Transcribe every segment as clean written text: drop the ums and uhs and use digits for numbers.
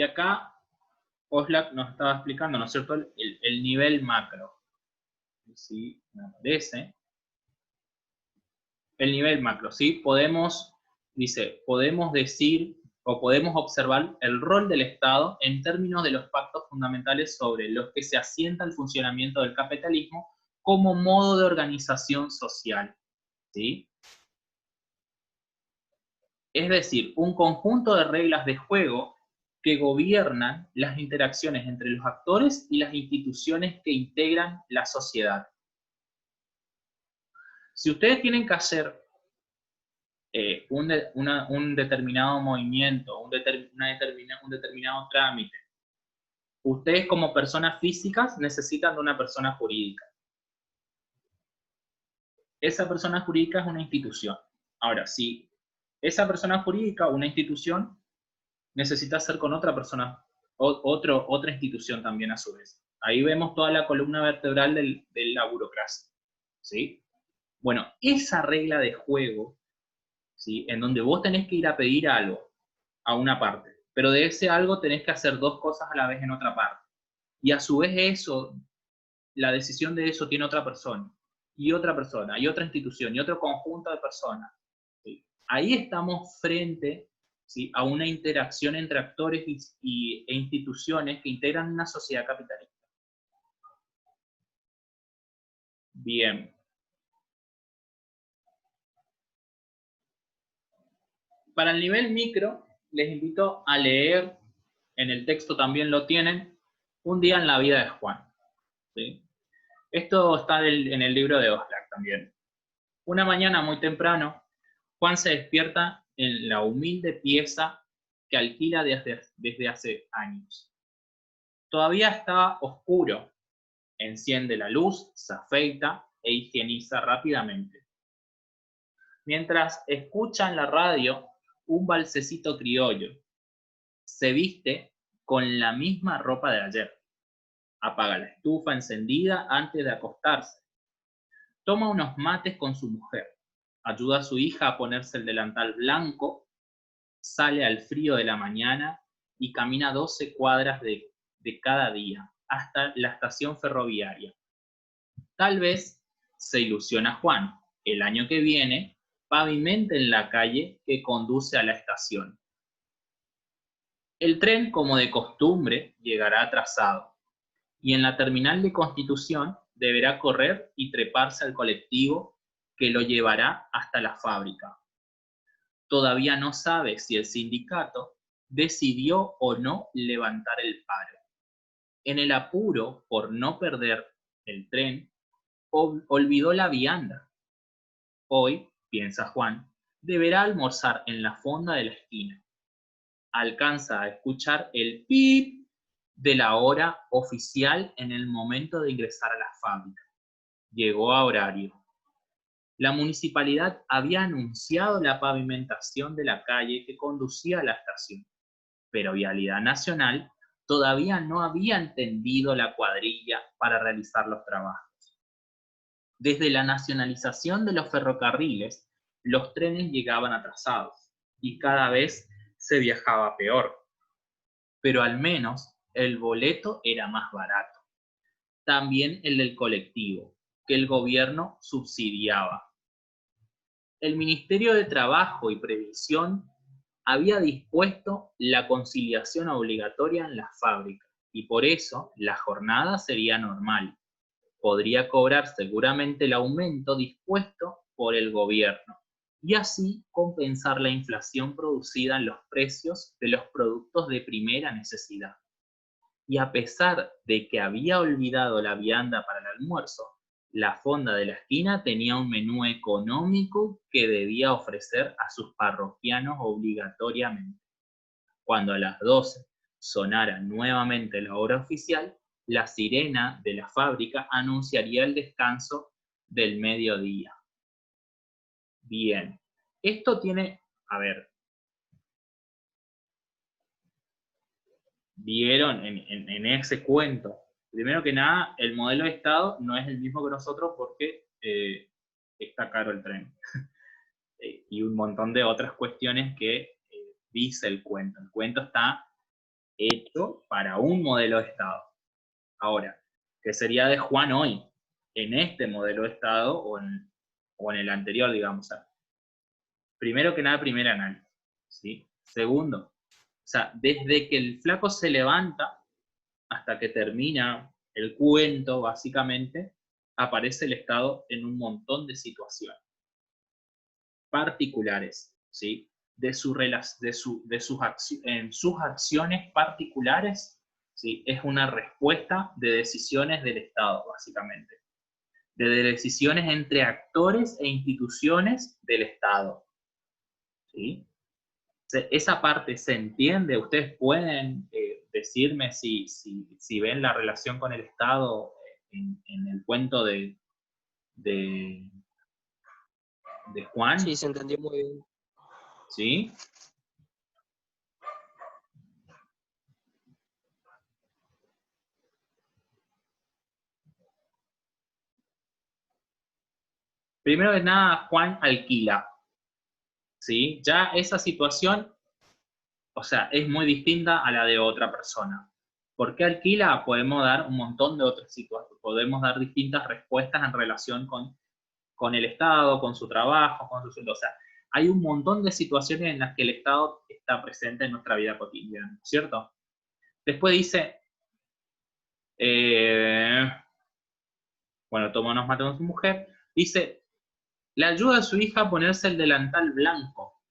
Y acá Oslak nos estaba explicando, ¿no es cierto?, el nivel macro. ¿Sí? Me aparece. El nivel macro, ¿sí? Dice, podemos decir o podemos observar el rol del Estado en términos de los pactos fundamentales sobre los que se asienta el funcionamiento del capitalismo como modo de organización social, ¿sí? Es decir, un conjunto de reglas de juego que gobiernan las interacciones entre los actores y las instituciones que integran la sociedad. Si ustedes tienen que hacer un determinado movimiento, un determinado trámite, ustedes como personas físicas necesitan de una persona jurídica. Esa persona jurídica es una institución. Ahora, si esa persona jurídica, una institución, necesita ser con otra persona, otra institución también a su vez. Ahí vemos toda la columna vertebral de la burocracia, ¿sí? Bueno, esa regla de juego, ¿sí?, en donde vos tenés que ir a pedir algo a una parte, pero de ese algo tenés que hacer dos cosas a la vez en otra parte. Y a su vez eso, la decisión de eso tiene otra persona, y otra persona, y otra institución, y otro conjunto de personas. ¿Sí? Ahí estamos frente, ¿sí?, a una interacción entre actores e instituciones que integran una sociedad capitalista. Bien. Para el nivel micro, les invito a leer, en el texto también lo tienen, Un día en la vida de Juan. ¿Sí? Esto está en el libro de Oslak también. Una mañana muy temprano, Juan se despierta en la humilde pieza que alquila desde hace años. Todavía está oscuro. Enciende la luz, se afeita e higieniza rápidamente. Mientras escucha en la radio un balsecito criollo, se viste con la misma ropa de ayer. Apaga la estufa encendida antes de acostarse. Toma unos mates con su mujer. Ayuda a su hija a ponerse el delantal blanco. Sale al frío de la mañana y camina 12 cuadras de cada día hasta la estación ferroviaria. Tal vez, se ilusiona Juan, el año que viene pavimenten la calle que conduce a la estación. El tren, como de costumbre, llegará atrasado y en la terminal de Constitución deberá correr y treparse al colectivo que lo llevará hasta la fábrica. Todavía no sabe si el sindicato decidió o no levantar el paro. En el apuro por no perder el tren, olvidó la vianda. Hoy, piensa Juan, deberá almorzar en la fonda de la esquina. Alcanza a escuchar el pip de la hora oficial en el momento de ingresar a la fábrica. Llegó a horario. La municipalidad había anunciado la pavimentación de la calle que conducía a la estación, pero Vialidad Nacional todavía no había entendido la cuadrilla para realizar los trabajos. Desde la nacionalización de los ferrocarriles, los trenes llegaban atrasados y cada vez se viajaba peor, pero al menos el boleto era más barato. También el del colectivo, que el gobierno subsidiaba. El Ministerio de Trabajo y Previsión había dispuesto la conciliación obligatoria en las fábricas y por eso la jornada sería normal. Podría cobrar seguramente el aumento dispuesto por el gobierno y así compensar la inflación producida en los precios de los productos de primera necesidad. Y a pesar de que había olvidado la vianda para el almuerzo, la fonda de la esquina tenía un menú económico que debía ofrecer a sus parroquianos obligatoriamente. Cuando a las 12 sonara nuevamente la hora oficial, la sirena de la fábrica anunciaría el descanso del mediodía. Bien, esto tiene, a ver, vieron en ese cuento. Primero que nada, el modelo de Estado no es el mismo que nosotros porque está caro el tren. Y un montón de otras cuestiones que dice el cuento. El cuento está hecho para un modelo de Estado. Ahora, ¿qué sería de Juan hoy? En este modelo de Estado o en el anterior, digamos. Primero que nada, primer análisis, ¿sí? Segundo, o sea, desde que el flaco se levanta hasta que termina el cuento, básicamente, aparece el Estado en un montón de situaciones particulares, ¿sí? En sus acciones particulares, ¿sí? Es una respuesta de decisiones del Estado, básicamente. De decisiones entre actores e instituciones del Estado, ¿sí? Esa parte se entiende. Ustedes pueden decirme si ven la relación con el Estado en el cuento de, de Juan. Sí, se entendió muy bien. ¿Sí? Primero que nada, Juan alquila. ¿Sí? Ya esa situación, o sea, es muy distinta a la de otra persona. ¿Por qué alquila? Podemos dar un montón de otras situaciones, podemos dar distintas respuestas en relación con el Estado, con su trabajo, con su sueldo. O sea, hay un montón de situaciones en las que el Estado está presente en nuestra vida cotidiana, ¿cierto? Después dice, bueno, toma unos mates con su mujer, dice, le ayuda a su hija a ponerse el delantal blanco.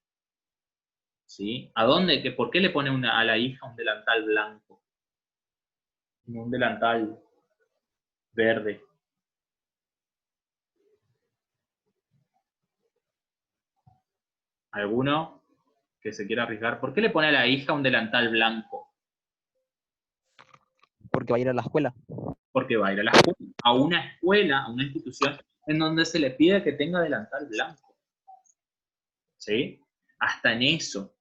¿Sí? ¿A dónde? ¿Por qué le pone a la hija un delantal blanco? Un delantal verde. ¿Alguno que se quiera arriesgar? ¿Por qué le pone a la hija un delantal blanco? Porque va a ir a la escuela. Porque va a ir a la escuela, a una escuela, a una institución en donde se le pide que tenga delantal blanco. ¿Sí? Hasta en eso.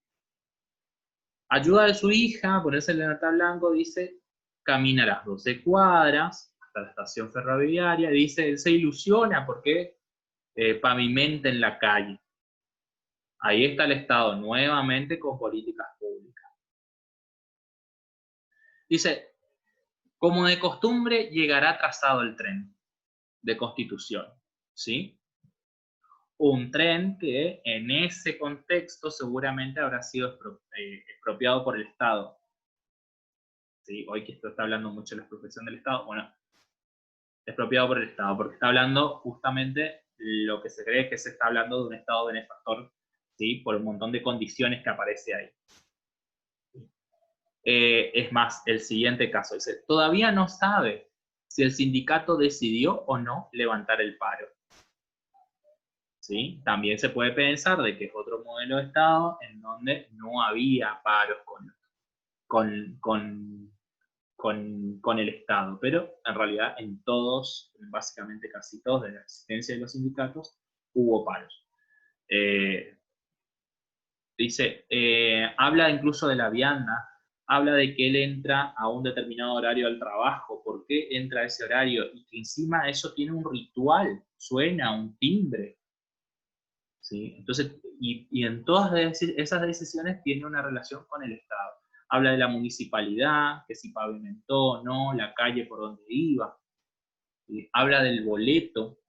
Ayuda a su hija a ponerse el delantal blanco, dice, camina las 12 cuadras hasta la estación ferroviaria, dice, él se ilusiona porque pavimenta en la calle. Ahí está el Estado nuevamente con políticas públicas. Dice, como de costumbre llegará atrasado el tren de Constitución, ¿sí? Un tren que en ese contexto seguramente habrá sido expropiado por el Estado. ¿Sí? Hoy que esto está hablando mucho de la expropiación del Estado, bueno, expropiado por el Estado, porque está hablando justamente lo que se cree que se está hablando de un Estado benefactor, ¿sí? Por un montón de condiciones que aparece ahí. Es más, el siguiente caso dice, todavía no sabe si el sindicato decidió o no levantar el paro. ¿Sí? También se puede pensar de que es otro modelo de Estado en donde no había paros con el Estado, pero en realidad en todos, básicamente casi todos, de la existencia de los sindicatos, hubo paros. Dice, habla incluso de la vianda, habla de que él entra a un determinado horario al trabajo, por qué entra a ese horario, y que encima eso tiene un ritual, suena un timbre. ¿Sí? Entonces, y en todas esas decisiones tiene una relación con el Estado. Habla de la municipalidad, que si pavimentó o no, la calle por donde iba. ¿Sí? Habla del boleto,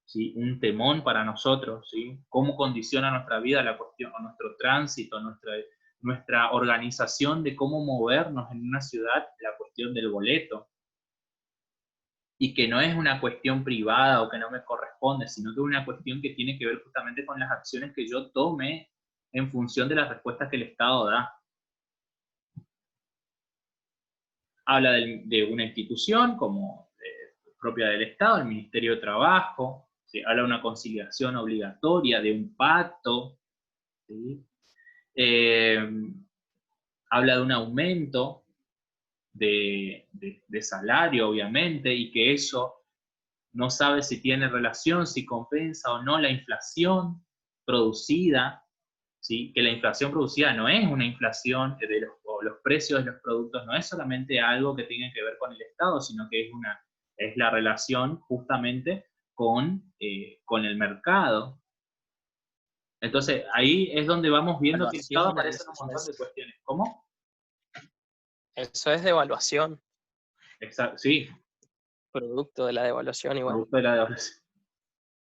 ¿sí? Un temón para nosotros, ¿sí? Cómo condiciona nuestra vida la cuestión, o nuestro tránsito, nuestra organización de cómo movernos en una ciudad, la cuestión del boleto. Y que no es una cuestión privada o que no me corresponde, sino que es una cuestión que tiene que ver justamente con las acciones que yo tome en función de las respuestas que el Estado da. Habla de una institución como propia del Estado, el Ministerio de Trabajo, ¿sí? Habla de una conciliación obligatoria, de un pacto, ¿sí? Habla de un aumento de salario, obviamente, y que eso no sabe si tiene relación, si compensa o no la inflación producida, ¿sí? Que la inflación producida no es una inflación de los precios de los productos, no es solamente algo que tiene que ver con el Estado, sino que es la relación justamente con el mercado. Entonces, ahí es donde vamos viendo Bueno, que el así es Estado una de aparece las en un montón acciones. de cuestiones. ¿Cómo? Eso es devaluación, Sí, producto de la devaluación igual. producto de la devaluación,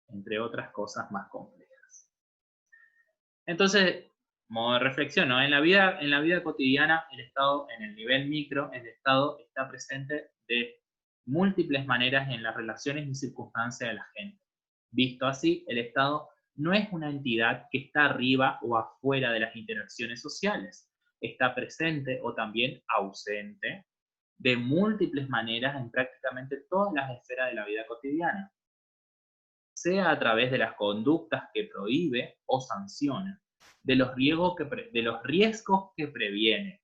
entre otras cosas más complejas. Entonces, modo de reflexión, ¿no? En la vida cotidiana, el Estado, en el nivel micro, el Estado está presente de múltiples maneras en las relaciones y circunstancias de la gente. Visto así, el Estado no es una entidad que está arriba o afuera de las interacciones sociales. Está presente o también ausente de múltiples maneras en prácticamente todas las esferas de la vida cotidiana, sea a través de las conductas que prohíbe o sanciona, de los riesgos que previene.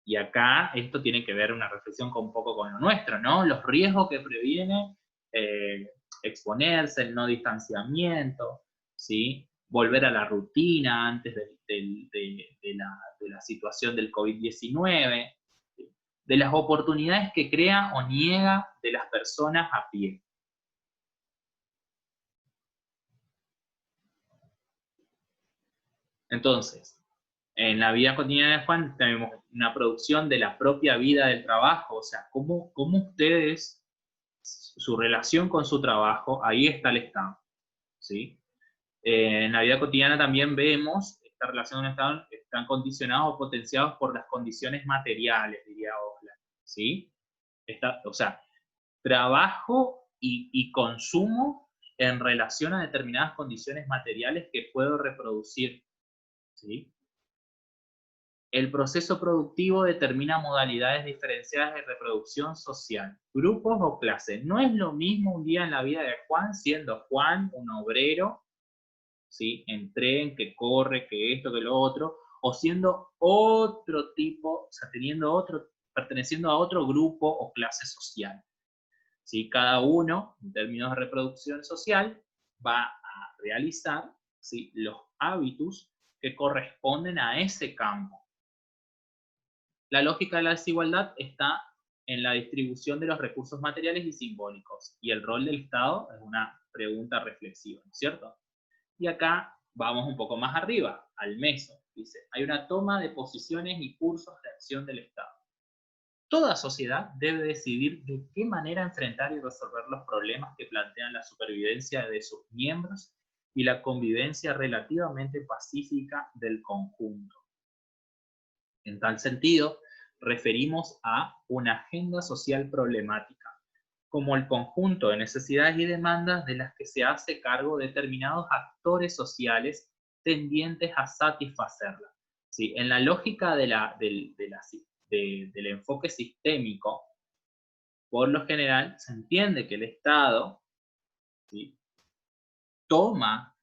Y acá esto tiene que ver una reflexión con un poco con lo nuestro, ¿no? Los riesgos que previene, exponerse, el no distanciamiento, ¿sí? Volver a la rutina antes de la situación del COVID-19, ¿sí? De las oportunidades que crea o niega de las personas a pie. Entonces, en la vida cotidiana de Juan tenemos una producción de la propia vida del trabajo, o sea, cómo ustedes, su relación con su trabajo, ahí está el Estado, ¿sí? En la vida cotidiana también vemos esta relación con el Estado, están condicionados o potenciados por las condiciones materiales, diría Osler, ¿sí? O sea, trabajo y consumo en relación a determinadas condiciones materiales que puedo reproducir, ¿sí? El proceso productivo determina modalidades diferenciadas de reproducción social, grupos o clases. No es lo mismo un día en la vida de Juan, siendo Juan un obrero, ¿sí? En tren, que corre, que esto, que lo otro, o siendo otro tipo, o sea, perteneciendo a otro grupo o clase social, ¿sí? Cada uno, en términos de reproducción social, va a realizar, ¿sí? Los hábitos que corresponden a ese campo. La lógica de la desigualdad está en la distribución de los recursos materiales y simbólicos, y el rol del Estado es una pregunta reflexiva, ¿no es cierto? Y acá vamos un poco más arriba, al meso. Dice, hay una toma de posiciones y cursos de acción del Estado. Toda sociedad debe decidir de qué manera enfrentar y resolver los problemas que plantean la supervivencia de sus miembros y la convivencia relativamente pacífica del conjunto. En tal sentido, referimos a una agenda social problemática, como el conjunto de necesidades y demandas de las que se hace cargo determinados actores sociales tendientes a satisfacerla. ¿Sí? En la lógica del enfoque sistémico, por lo general, se entiende que el Estado, ¿sí? toma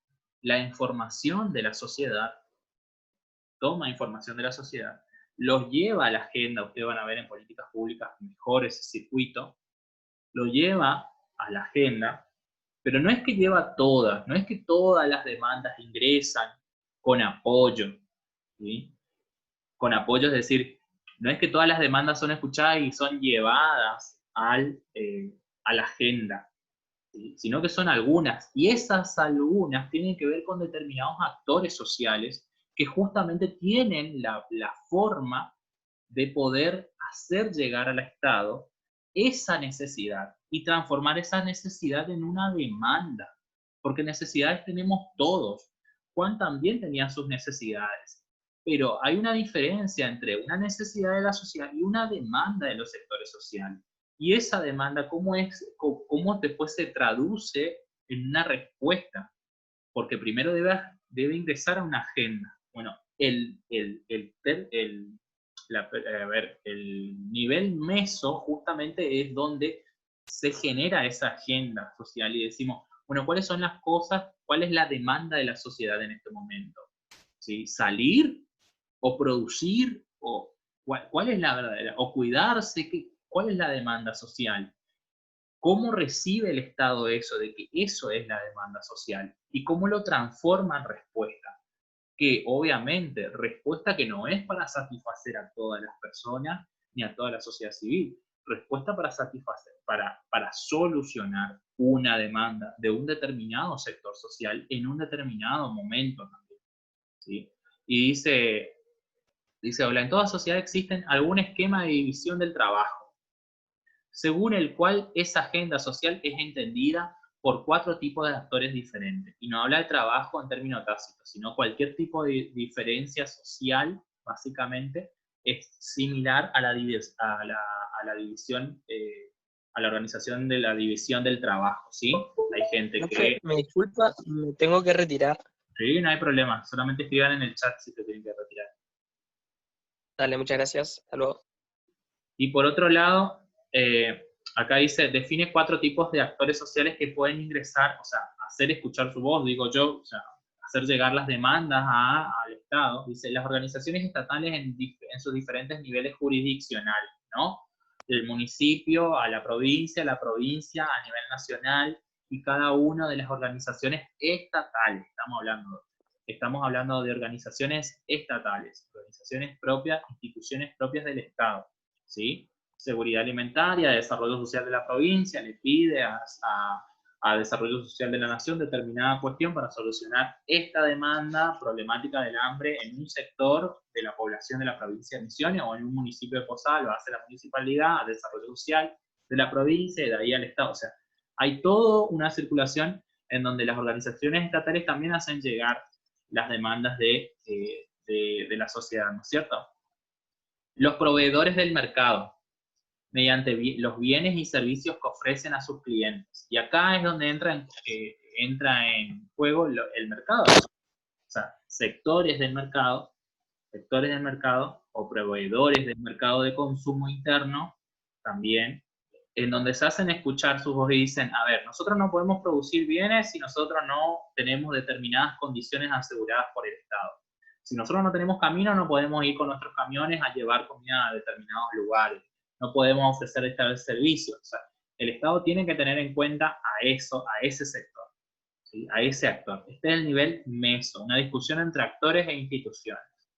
información de la sociedad, los lleva a la agenda. Ustedes van a ver en políticas públicas mejor ese circuito, lo lleva a la agenda, pero no es que lleva todas, no es que todas las demandas ingresan con apoyo, ¿sí? Con apoyo, es decir, no es que todas las demandas son escuchadas y son llevadas a la agenda, ¿sí? Sino que son algunas, y esas algunas tienen que ver con determinados actores sociales que justamente tienen la forma de poder hacer llegar al Estado esa necesidad y transformar esa necesidad en una demanda, porque necesidades tenemos todos. Juan también tenía sus necesidades, pero hay una diferencia entre una necesidad de la sociedad y una demanda de los sectores sociales. Y esa demanda, ¿cómo después se traduce en una respuesta? Porque primero debe ingresar a una agenda. Bueno, el nivel meso justamente es donde se genera esa agenda social y decimos, bueno, ¿cuáles son las cosas, cuál es la demanda de la sociedad en este momento? ¿Sí? ¿Salir o producir o cuál es la verdadera? ¿O cuidarse? ¿Cuál es la demanda social? ¿Cómo recibe el Estado eso de que eso es la demanda social? ¿Y cómo lo transforma en respuesta? Que obviamente, respuesta que no es para satisfacer a todas las personas ni a toda la sociedad civil, respuesta para satisfacer, para solucionar una demanda de un determinado sector social en un determinado momento también, ¿sí? Y dice Dice Ola, en toda sociedad existen algún esquema de división del trabajo, según el cual esa agenda social es entendida por 4 tipos de actores diferentes. Y no habla de trabajo en términos tácitos, sino cualquier tipo de diferencia social, básicamente, es similar a la división, a la organización de la división del trabajo, ¿sí? Hay gente Profe, que... me disculpa, me tengo que retirar. Sí, no hay problema, solamente escriban en el chat si te tienen que retirar. Dale, muchas gracias. Hasta luego. Y por otro lado, acá dice, define 4 tipos de actores sociales que pueden ingresar, o sea, hacer escuchar su voz, digo yo, o sea, hacer llegar las demandas al Estado. Dice, las organizaciones estatales en sus diferentes niveles jurisdiccionales, ¿no? Del municipio a la provincia a nivel nacional, y cada una de las organizaciones estatales, estamos hablando de organizaciones estatales, organizaciones propias, instituciones propias del Estado, ¿sí? Seguridad alimentaria, desarrollo social de la provincia, le pide a Desarrollo Social de la Nación determinada cuestión para solucionar esta demanda problemática del hambre en un sector de la población de la provincia de Misiones o en un municipio de Posada, lo hace la municipalidad, a Desarrollo Social de la provincia y de ahí al Estado. O sea, hay toda una circulación en donde las organizaciones estatales también hacen llegar las demandas de la sociedad, ¿no es cierto? Los proveedores del mercado, mediante los bienes y servicios que ofrecen a sus clientes. Y acá es donde entra en juego el mercado. O sea, sectores del mercado o proveedores del mercado de consumo interno también, en donde se hacen escuchar sus voces y dicen, a ver, nosotros no podemos producir bienes si nosotros no tenemos determinadas condiciones aseguradas por el Estado. Si nosotros no tenemos camino, no podemos ir con nuestros camiones a llevar comida a determinados lugares. No podemos ofrecer este servicio. O sea, el Estado tiene que tener en cuenta a eso, a ese sector, ¿sí? A ese actor. Este es el nivel meso, una discusión entre actores e instituciones.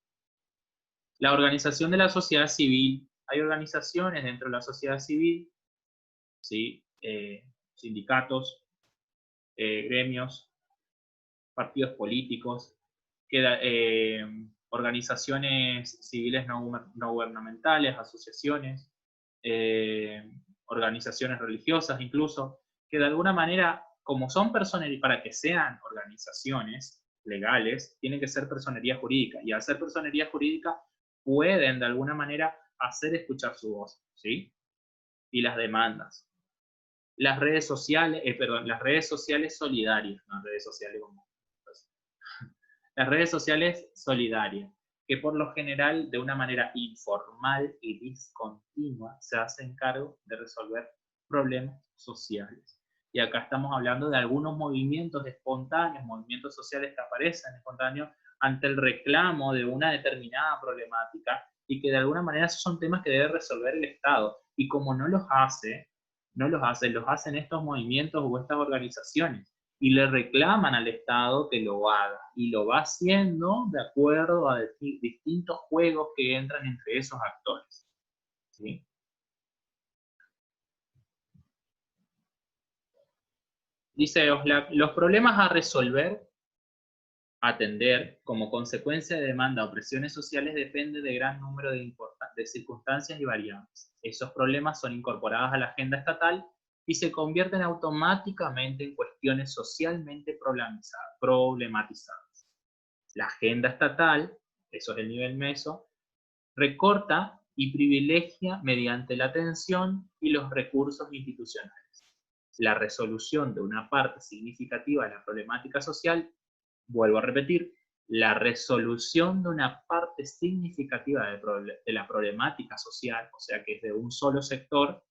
La organización de la sociedad civil. Hay organizaciones dentro de la sociedad civil, ¿sí? Sindicatos, gremios, partidos políticos, organizaciones civiles no gubernamentales, asociaciones, organizaciones religiosas incluso, que de alguna manera, como son personerías, para que sean organizaciones legales, tienen que ser personería jurídica, y al ser personería jurídica pueden de alguna manera hacer escuchar su voz, ¿sí? Y las demandas. Las redes sociales, las redes sociales solidarias, no redes sociales como... Las redes sociales solidarias, que por lo general de una manera informal y discontinua se hacen cargo de resolver problemas sociales. Y acá estamos hablando de algunos movimientos espontáneos, movimientos sociales que aparecen espontáneos ante el reclamo de una determinada problemática y que de alguna manera esos son temas que debe resolver el Estado. Y como no los hacen estos movimientos o estas organizaciones y le reclaman al Estado que lo haga, y lo va haciendo de acuerdo a distintos juegos que entran entre esos actores, ¿sí? Dice Oxlack, los problemas a resolver, atender, como consecuencia de demanda o presiones sociales depende de gran número de circunstancias y variables. Esos problemas son incorporados a la agenda estatal y se convierten automáticamente en cuestiones socialmente problematizadas. La agenda estatal, eso es el nivel meso, recorta y privilegia mediante la atención y los recursos institucionales la resolución de una parte significativa de la problemática social. Vuelvo a repetir, la resolución de una parte significativa de la problemática social, o sea que es de un solo sector.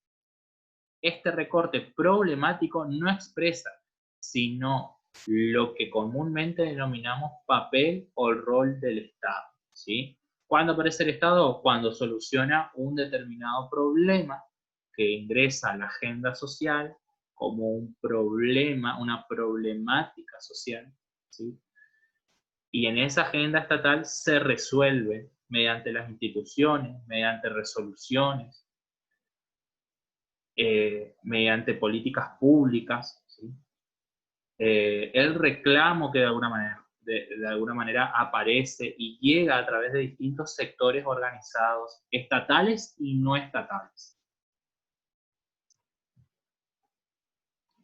Este recorte problemático no expresa, sino lo que comúnmente denominamos papel o rol del Estado, ¿sí? ¿Cuándo aparece el Estado? Cuando soluciona un determinado problema que ingresa a la agenda social como un problema, una problemática social, ¿sí? Y en esa agenda estatal se resuelve mediante las instituciones, mediante resoluciones, mediante políticas públicas, ¿sí? El reclamo que de alguna de alguna manera aparece y llega a través de distintos sectores organizados, estatales y no estatales.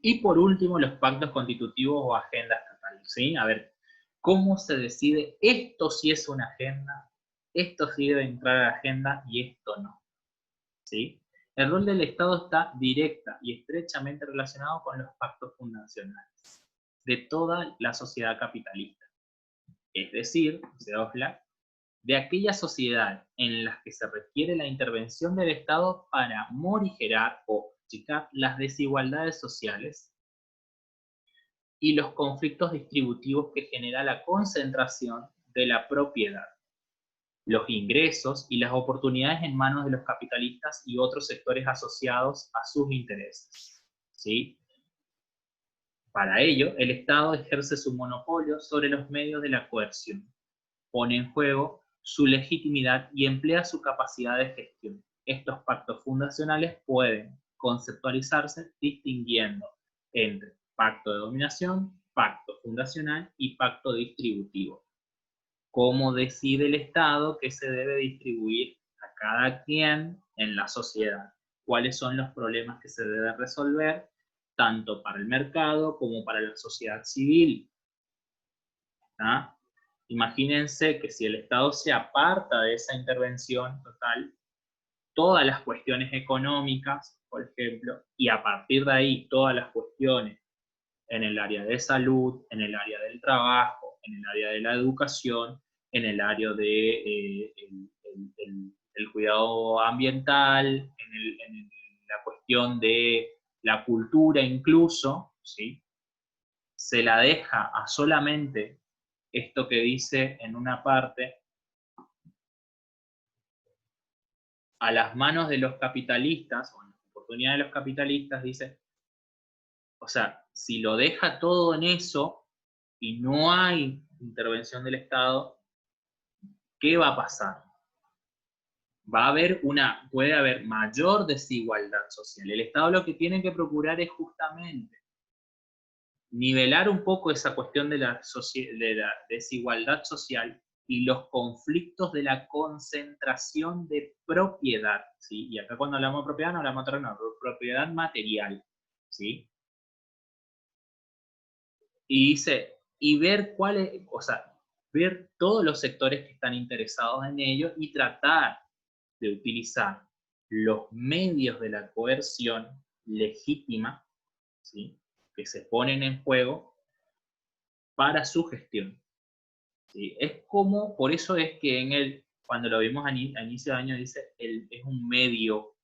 Y por último, los pactos constitutivos o agenda estatal, ¿sí? A ver, ¿cómo se decide esto sí es una agenda, esto sí debe entrar a la agenda y esto no? ¿Sí? El rol del Estado está directa y estrechamente relacionado con los pactos fundacionales de toda la sociedad capitalista. Es decir, de aquella sociedad en las que se requiere la intervención del Estado para morigerar o achicar las desigualdades sociales y los conflictos distributivos que genera la concentración de la propiedad, los ingresos y las oportunidades en manos de los capitalistas y otros sectores asociados a sus intereses, ¿sí? Para ello, el Estado ejerce su monopolio sobre los medios de la coerción, pone en juego su legitimidad y emplea su capacidad de gestión. Estos pactos fundacionales pueden conceptualizarse distinguiendo entre pacto de dominación, pacto fundacional y pacto distributivo. ¿Cómo decide el Estado qué se debe distribuir a cada quien en la sociedad? ¿Cuáles son los problemas que se deben resolver, tanto para el mercado como para la sociedad civil? ¿Ah? Imagínense que si el Estado se aparta de esa intervención total, todas las cuestiones económicas, por ejemplo, y a partir de ahí todas las cuestiones en el área de salud, en el área del trabajo, en el área de la educación, en el área de el cuidado ambiental, en la cuestión de la cultura incluso, ¿sí? Se la deja a solamente esto que dice en una parte, a las manos de los capitalistas, o en las oportunidades de los capitalistas, dice, o sea, si lo deja todo en eso y no hay intervención del Estado, ¿qué va a pasar? Puede haber mayor desigualdad social. El Estado lo que tiene que procurar es justamente nivelar un poco esa cuestión de la desigualdad social y los conflictos de la concentración de propiedad, ¿sí? Y acá cuando hablamos de propiedad no hablamos de terreno, de propiedad material, ¿sí? Y dice, y ver cuáles, o sea, ver todos los sectores que están interesados en ello y tratar de utilizar los medios de la coerción legítima, ¿sí? Que se ponen en juego para su gestión. ¿Sí? Es como, por eso es que cuando lo vimos a inicio de año, dice, es un medio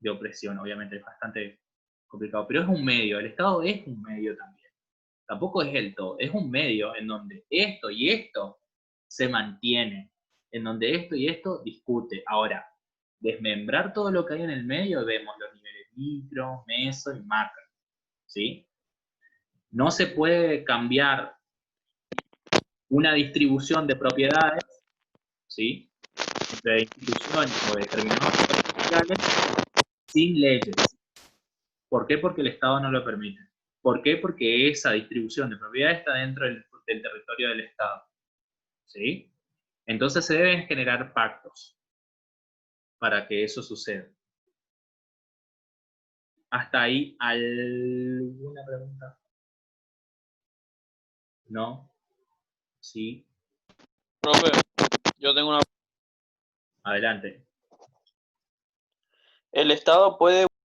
de opresión, obviamente es bastante complicado, pero es un medio, el Estado es un medio también. Tampoco es el todo, es un medio en donde esto y esto se mantiene, en donde esto y esto discute. Ahora, desmembrar todo lo que hay en el medio, vemos los niveles micro, meso y macro, ¿sí? No se puede cambiar una distribución de propiedades, ¿sí? Entre instituciones o determinados sectores sociales sin leyes. ¿Por qué? Porque el Estado no lo permite. ¿Por qué? Porque esa distribución de propiedades está dentro del territorio del Estado, ¿sí? Entonces se deben generar pactos para que eso suceda. ¿Hasta ahí alguna pregunta? ¿No? ¿Sí? Profe, yo tengo una... Adelante. El Estado puede